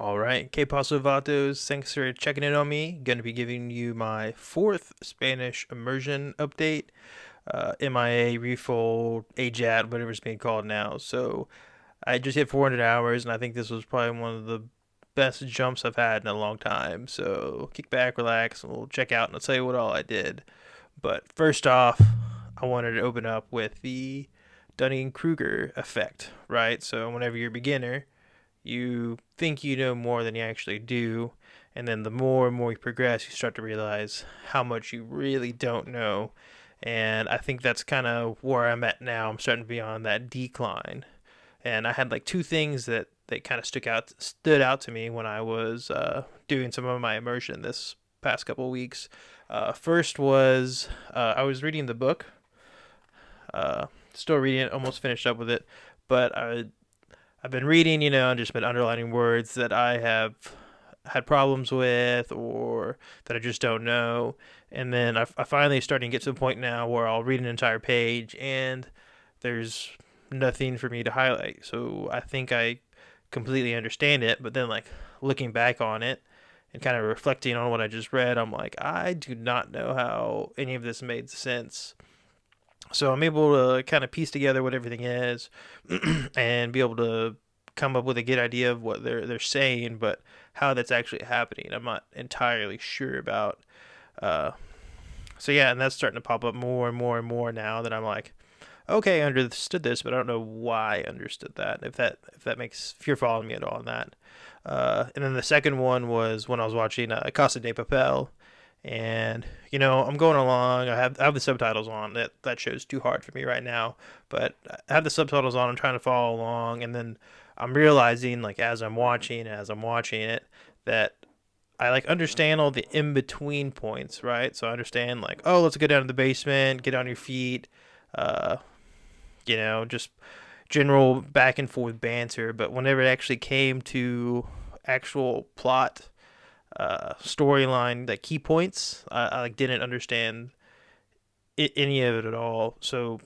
All right, que paso vatos? Thanks for checking in on me. Going to be giving you my fourth Spanish immersion update, MIA, refold, AJAT, whatever it's being called now. So I just hit 400 hours, and I think this was probably one of the best jumps I've had in a long time. So kick back, relax, and we'll check out, and I'll tell you what all I did. But first off, I wanted to open up with the Dunning-Kruger effect, right? So whenever you're a beginner, you think you know more than you actually do, and then the more and more you progress, you start to realize how much you really don't know. And I think that's kind of where I'm at now. I'm starting to be on that decline. And I had like two things that kind of stood out to me when I was doing some of my immersion this past couple of weeks. First was I was reading the book, still reading it, almost finished up with it, but I've been reading, and just been underlining words that I have had problems with or that I just don't know. And then I finally starting to get to the point now where I'll read an entire page and there's nothing for me to highlight. So I think I completely understand it, but then like looking back on it and kind of reflecting on what I just read, I'm like, I do not know how any of this made sense. So I'm able to kind of piece together what everything is and be able to come up with a good idea of what they're saying, but how that's actually happening, I'm not entirely sure about. Uh, so yeah, and that's starting to pop up more and more and more now that I'm like, okay, I understood this, but I don't know why I understood that. If you're following me at all on that. And then the second one was when I was watching Casa de Papel, and I'm going along. I have the subtitles on. That show's too hard for me right now, but I have the subtitles on. I'm trying to follow along, and then I'm realizing like as I'm watching it that I like understand all the in between points, right? So I understand like, oh, let's go down to the basement, get on your feet, uh, just general back and forth banter. But whenever it actually came to actual plot, storyline, like key points, I like didn't understand any of it at all. So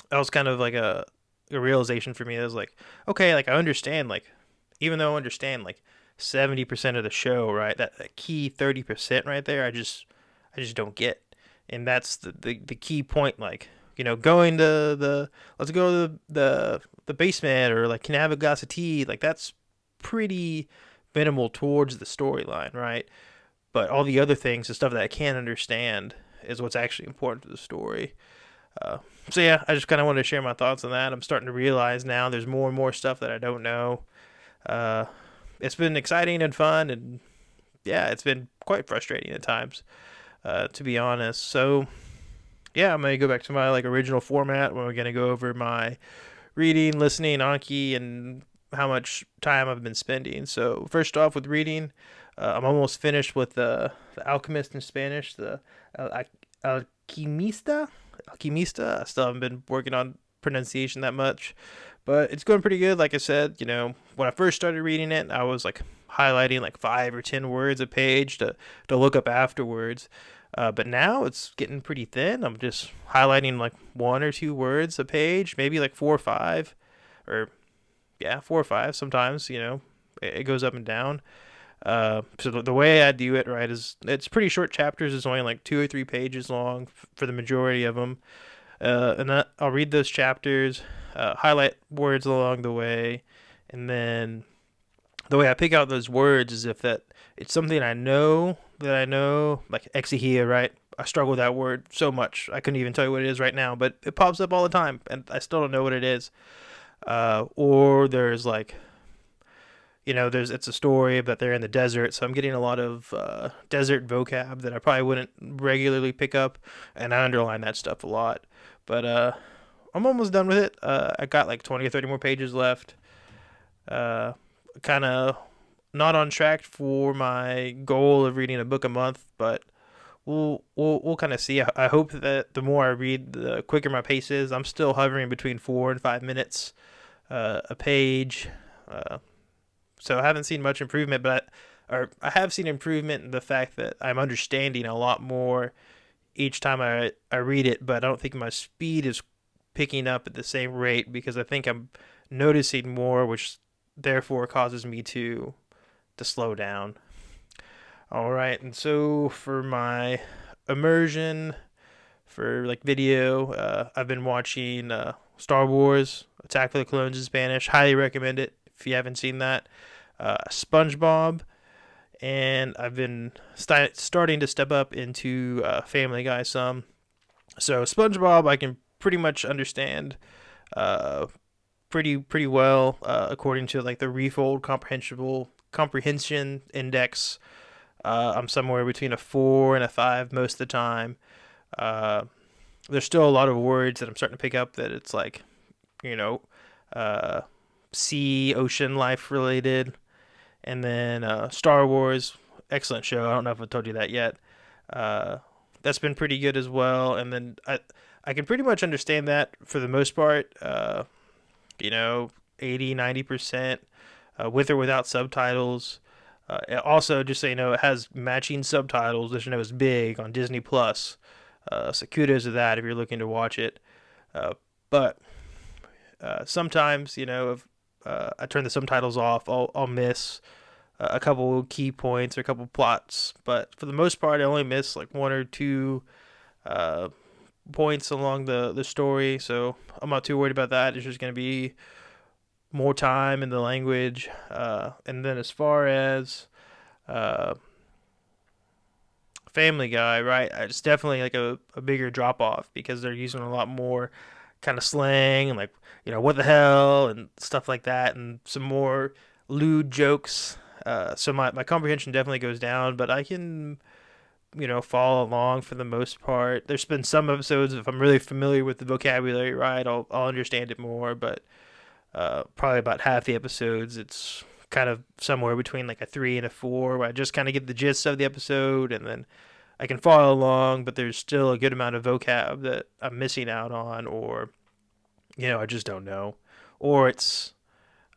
that was kind of like a realization for me. That was like, okay, like I understand, like even though I understand like 70% of the show, right? That key 30% right there, I just don't get. And that's the key point. Like going to the let's go to the basement, or like can I have a glass of tea? Like that's pretty minimal towards the storyline, right? But all the other things, the stuff that I can't understand, is what's actually important to the story. Uh, so yeah, I just kind of wanted to share my thoughts on that. I'm starting to realize now there's more and more stuff that I don't know. Uh, it's been exciting and fun, and yeah, it's been quite frustrating at times, to be honest. So yeah, I'm gonna go back to my like original format where we're gonna go over my reading, listening, Anki, and how much time I've been spending. So first off, with reading, I'm almost finished with the Alchemist in Spanish, the Alquimista. Alquimista. I still haven't been working on pronunciation that much, but it's going pretty good. Like I said, when I first started reading it, I was like highlighting like 5 or 10 words a page to look up afterwards. But now it's getting pretty thin. I'm just highlighting like 1 or 2 words a page, maybe like 4 or 5, or yeah, 4 or 5 sometimes. It goes up and down. So the way I do it, right, is it's pretty short chapters. It's only like 2 or 3 pages long for the majority of them. And I'll read those chapters, highlight words along the way, and then the way I pick out those words is if that it's something I know, like exihia, right? I struggle with that word so much. I couldn't even tell you what it is right now, but it pops up all the time, and I still don't know what it is. Or there's like it's a story that they're in the desert, so I'm getting a lot of desert vocab that I probably wouldn't regularly pick up, and I underline that stuff a lot. But I'm almost done with it. I got like 20 or 30 more pages left. Uh, kind of not on track for my goal of reading a book a month, but we'll kind of see. I hope that the more I read, the quicker my pace is. I'm still hovering between 4 and 5 minutes a page. So I haven't seen much improvement, or I have seen improvement in the fact that I'm understanding a lot more each time I read it, but I don't think my speed is picking up at the same rate because I think I'm noticing more, which therefore causes me to slow down. All right, and so for my immersion for like video, I've been watching Star Wars Attack of the Clones in Spanish. Highly recommend it if you haven't seen that. SpongeBob, and I've been starting to step up into Family Guy some. So SpongeBob, I can pretty much understand uh, pretty well according to like the Refold comprehension index. I'm somewhere between a 4 and a 5 most of the time. Uh, there's still a lot of words that I'm starting to pick up that it's like, you know, uh, sea, ocean life related. And then Star Wars, excellent show. I don't know if I told you that yet. Uh, that's been pretty good as well. And then I can pretty much understand that for the most part. You know, 80-90% with or without subtitles. Also, just so you know, it has matching subtitles, which I know is big on Disney Plus. So kudos to that if you're looking to watch it. But sometimes, you know, if I turn the subtitles off, I'll miss a couple key points or a couple plots. But for the most part, I only miss like 1 or 2 uh, points along the story. So I'm not too worried about that. It's just going to be more time in the language. And then as far as uh, Family Guy, right? It's definitely like a bigger drop off because they're using a lot more kind of slang and like, you know, what the hell and stuff like that, and some more lewd jokes. So my comprehension definitely goes down, but I can, you know, follow along for the most part. There's been some episodes, if I'm really familiar with the vocabulary, right, I'll understand it more, but probably about half the episodes, it's kind of somewhere between like a 3 and a 4, where I just kind of get the gist of the episode, and then I can follow along, but there's still a good amount of vocab that I'm missing out on, or you know, I just don't know, or it's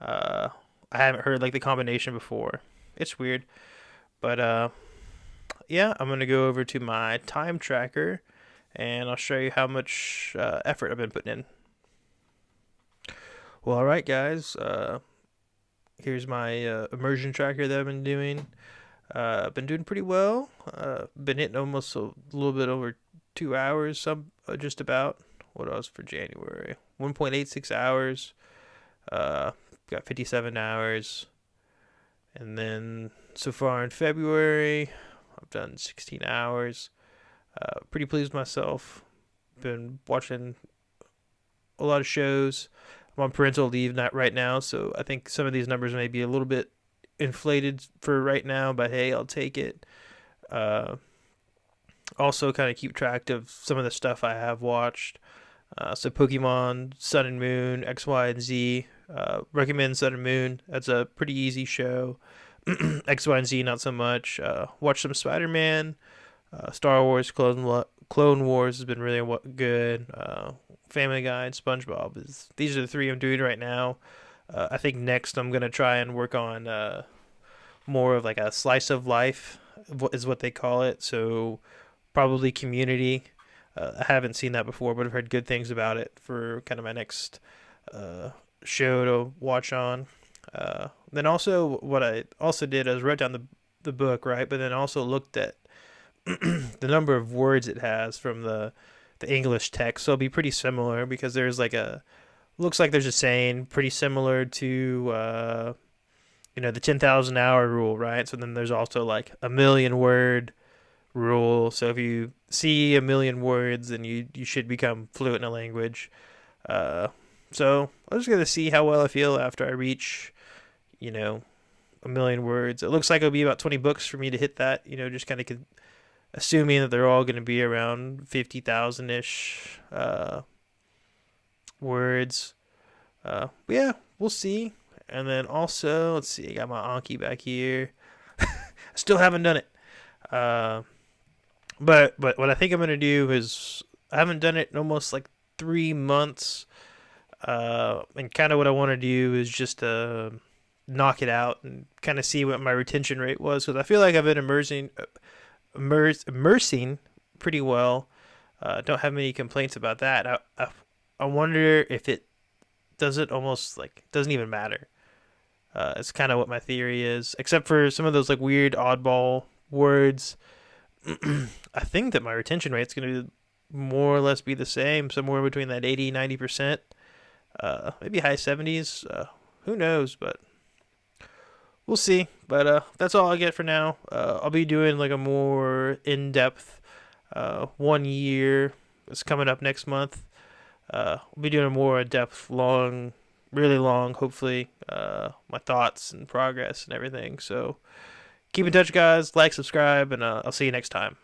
uh, I haven't heard like the combination before. It's weird, but yeah, I'm gonna go over to my time tracker, and I'll show you how much effort I've been putting in. Well, all right, guys. Here's my immersion tracker that I've been doing. I've been doing pretty well. Been hitting almost a little bit over 2 hours. Some just about. What else for January? 1.86 hours. Got 57 hours, and then so far in February, I've done 16 hours. Pretty pleased with myself. Been watching a lot of shows. I'm on parental leave not right now, so I think some of these numbers may be a little bit inflated for right now, but hey, I'll take it. Uh, Also, kind of keep track of some of the stuff I have watched. So Pokemon, Sun and Moon, X, Y, and Z. Recommend Sun and Moon. That's a pretty easy show. X, Y, and Z, not so much. Watch some Spider-Man. Star Wars, Clone Wars has been really good. Family Guy and SpongeBob. These are the three I'm doing right now. I think next I'm going to try and work on more of like a slice of life, is what they call it. So probably Community. I haven't seen that before, but I've heard good things about it for kind of my next show to watch on. Then also what I also did is wrote down the book, right? But then also looked at the number of words it has from the English text. So it'll be pretty similar because there's like looks like there's a saying pretty similar to you know, the 10,000 hour rule, right? So then there's also like a million word rule. So if you see a million words, then you should become fluent in a language. Uh, so I'm just gonna see how well I feel after I reach, you know, a million words. It looks like it'll be about 20 books for me to hit that. You know, just kind of assuming that they're all going to be around 50,000 ish words. But yeah, we'll see. And then also, let's see, I got my Anki back here. I still haven't done it. Uh, but what I think I'm gonna do is I haven't done it in almost like 3 months. And kind of what I want to do is just knock it out and kind of see what my retention rate was, because I feel like I've been immersing pretty well. Don't have many complaints about that. I wonder if it doesn't almost like doesn't even matter. It's kind of what my theory is, except for some of those like weird oddball words. I think that my retention rate's going to more or less be the same, somewhere between that 80-90%, maybe high 70s. Who knows, but we'll see. But that's all I get for now. I'll be doing like a more in-depth 1 year. It's coming up next month. We'll be doing a more in-depth, long, really long, hopefully, my thoughts and progress and everything. So keep in touch, guys. Like, subscribe, and I'll see you next time.